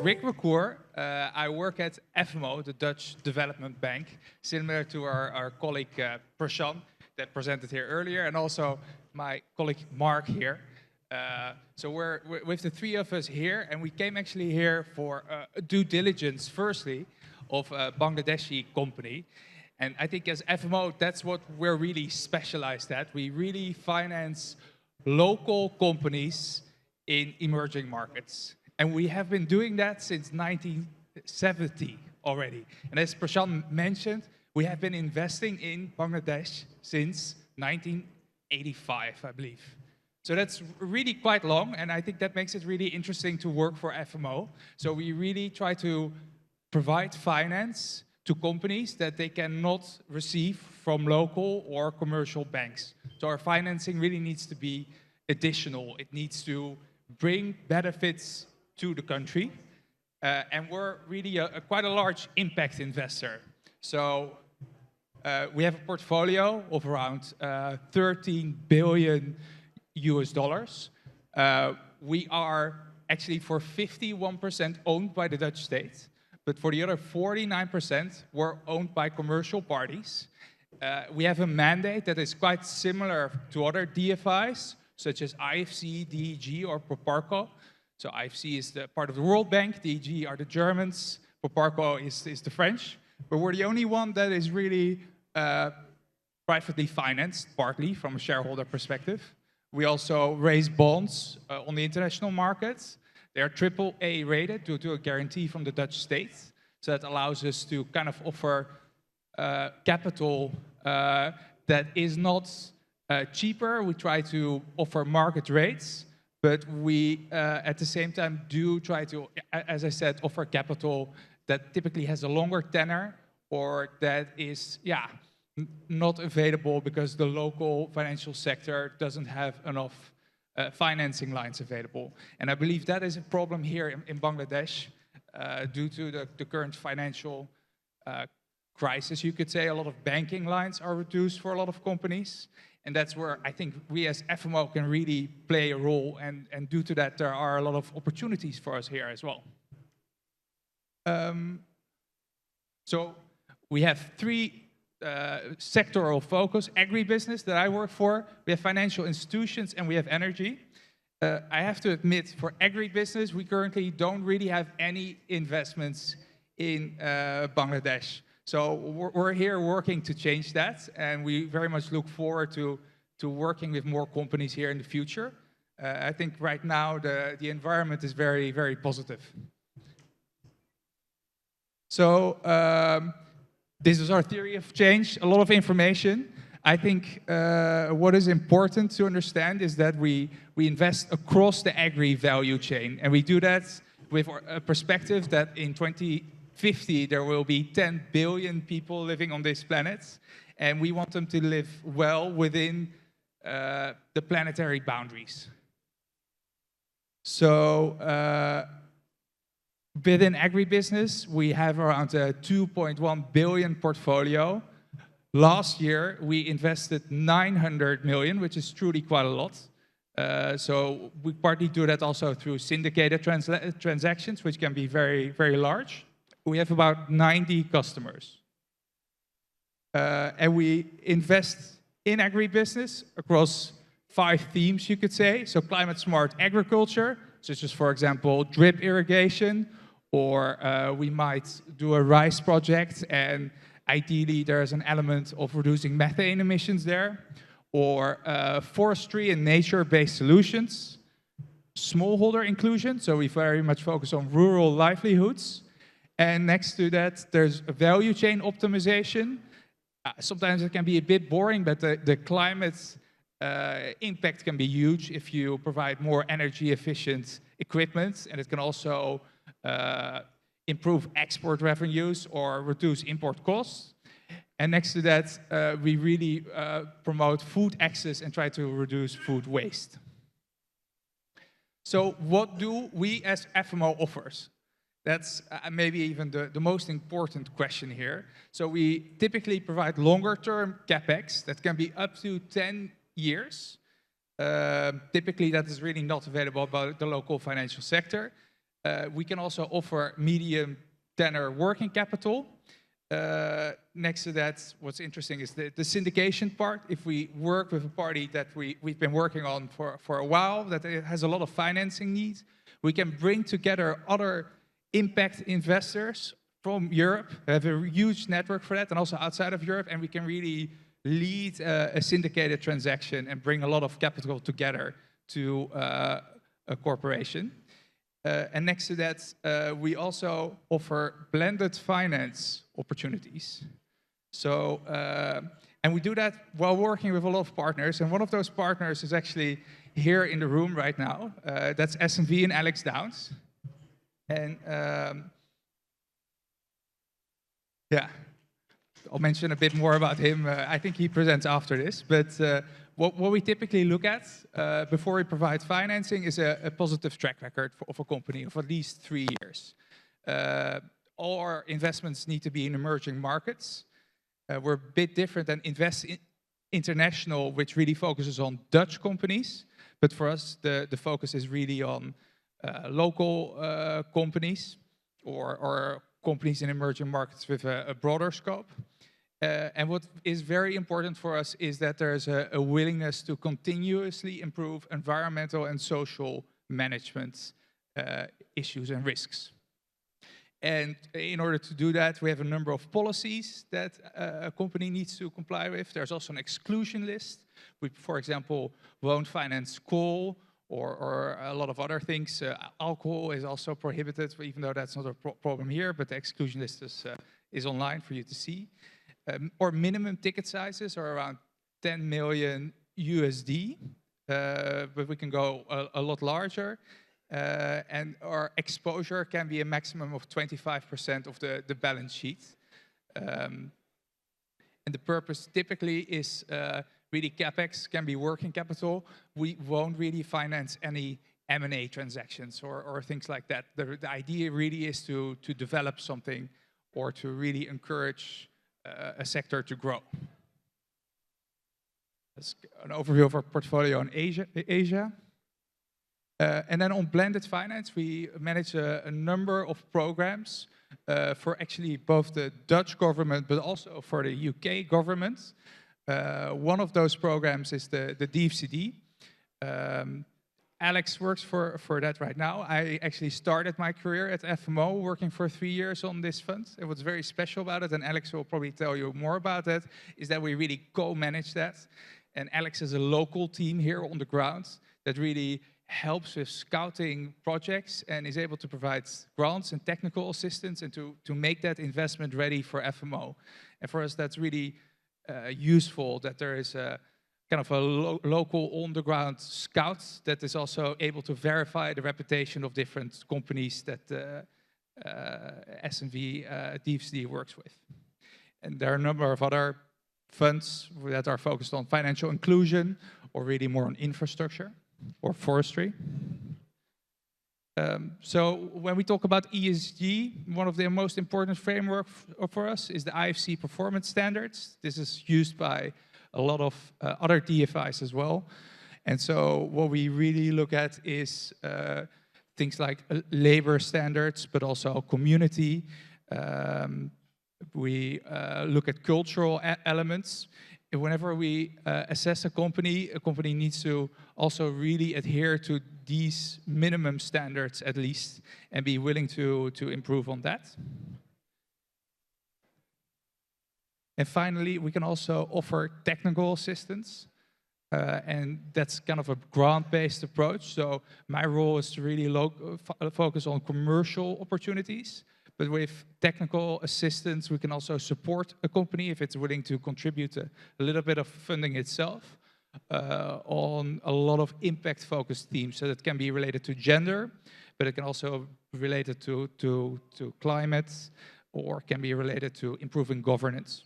Rik Recourt. I work at FMO, the Dutch Development Bank, similar to our colleague Prashant that presented here earlier, and also my colleague Mark here. So we're with the three of us here, and we came actually here for due diligence, firstly, of a Bangladeshi company. And I think as FMO, that's what we're really specialized at. We really finance local companies in emerging markets. And we have been doing that since 1970 already. And as Prashant mentioned, we have been investing in Bangladesh since 1985, I believe. So that's really quite long, and I think that makes it really interesting to work for FMO. So we really try to provide finance to companies that they cannot receive from local or commercial banks. So our financing really needs to be additional. It needs to bring benefits to the country. And we're really quite a large impact investor. So we have a portfolio of around 13 billion US dollars. We are actually for 51% owned by the Dutch state, but for the other 49%, we're owned by commercial parties. We have a mandate that is quite similar to other DFIs, such as IFC, DEG, or Proparco. So IFC is the part of the World Bank, DEG are the Germans, Proparco is the French. But we're the only one that is really privately financed, partly from a shareholder perspective. We also raise bonds on the international markets. They are AAA rated due to a guarantee from the Dutch state. So that allows us to kind of offer capital that is not cheaper. We try to offer market rates, but we at the same time do try to, as I said, offer capital that typically has a longer tenor or that is, not available because the local financial sector doesn't have enough financing lines available. And I believe that is a problem here in Bangladesh due to the current financial crisis, you could say. A lot of banking lines are reduced for a lot of companies. And that's where I think we as FMO can really play a role. And due to that, there are a lot of opportunities for us here as well. So we have three sectoral focus: agribusiness that I work for, we have financial institutions, and we have energy. I have to admit, for agribusiness, we currently don't really have any investments in Bangladesh. So we're here working to change that, and we very much look forward to working with more companies here in the future. I think right now the environment is very, very positive. So this is our theory of change, a lot of information. I think what is important to understand is that we invest across the agri value chain, and we do that with a perspective that in 2050 there will be 10 billion people living on this planet, and we want them to live well within the planetary boundaries. So within agribusiness, we have around a 2.1 billion portfolio. Last year, we invested 900 million, which is truly quite a lot. So we partly do that also through syndicated transactions, which can be very, very large. We have about 90 customers. And we invest in agribusiness across 5 themes, you could say. So climate smart agriculture, such as, for example, drip irrigation, or we might do a rice project, and ideally there's an element of reducing methane emissions there, or forestry and nature-based solutions, smallholder inclusion, so we very much focus on rural livelihoods, and next to that there's a value chain optimization. Sometimes it can be a bit boring, but the climate impact can be huge if you provide more energy efficient equipment, and it can also improve export revenues or reduce import costs. And next to that, we really promote food access and try to reduce food waste. So what do we as FMO offers? That's maybe even the most important question here. So we typically provide longer-term CapEx that can be up to 10 years. Typically, that is really not available by the local financial sector. We can also offer medium tenor working capital. Next to that, what's interesting is the syndication part. If we work with a party that we've been working on for a while, that it has a lot of financing needs, we can bring together other impact investors from Europe. We have a huge network for that, and also outside of Europe, and we can really lead a syndicated transaction and bring a lot of capital together to a corporation. And next to that, we also offer blended finance opportunities. So, and we do that while working with a lot of partners, and one of those partners is actually here in the room right now. That's SNV and Alex Downs. And yeah, I'll mention a bit more about him. I think he presents after this, but what we typically look at before we provide financing is a positive track record of a company of at least 3 years. All our investments need to be in emerging markets. We're a bit different than Invest International, which really focuses on Dutch companies. But for us, the focus is really on local companies or companies in emerging markets with a broader scope. And what is very important for us is that there's a willingness to continuously improve environmental and social management issues and risks. And in order to do that, we have a number of policies that a company needs to comply with. There's also an exclusion list. We, for example, won't finance coal or a lot of other things. Alcohol is also prohibited, even though that's not a problem here, but the exclusion list is online for you to see. Or minimum ticket sizes are around 10 million USD, but we can go a lot larger. And our exposure can be a maximum of 25% of the balance sheet. And the purpose typically is really CapEx, can be working capital. We won't really finance any M&A transactions or things like that. The idea really is to develop something or to really encourage a sector to grow. That's an overview of our portfolio in Asia. And then on blended finance, we manage a number of programs for actually both the Dutch government, but also for the UK government. One of those programs is the DFCD. Alex works for that right now. I actually started my career at FMO, working for 3 years on this fund. And what's very special about it, and Alex will probably tell you more about that, is that we really co-manage that. And Alex has a local team here on the ground that really helps with scouting projects and is able to provide grants and technical assistance and to make that investment ready for FMO. And for us, that's really useful that there is a kind of a local on-the-ground scout that is also able to verify the reputation of different companies that SNV DFCD works with. And there are a number of other funds that are focused on financial inclusion or really more on infrastructure or forestry. So when we talk about ESG, one of the most important framework for us is the IFC performance standards. This is used by a lot of other DFIs as well. And so what we really look at is things like labor standards, but also community. We look at cultural elements. Whenever we assess a company needs to also really adhere to these minimum standards at least and be willing to improve on that. And finally, we can also offer technical assistance. And that's kind of a grant-based approach. So my role is to really focus on commercial opportunities. But with technical assistance, we can also support a company if it's willing to contribute a little bit of funding itself on a lot of impact-focused themes. So that can be related to gender, but it can also be related to climate, or can be related to improving governance.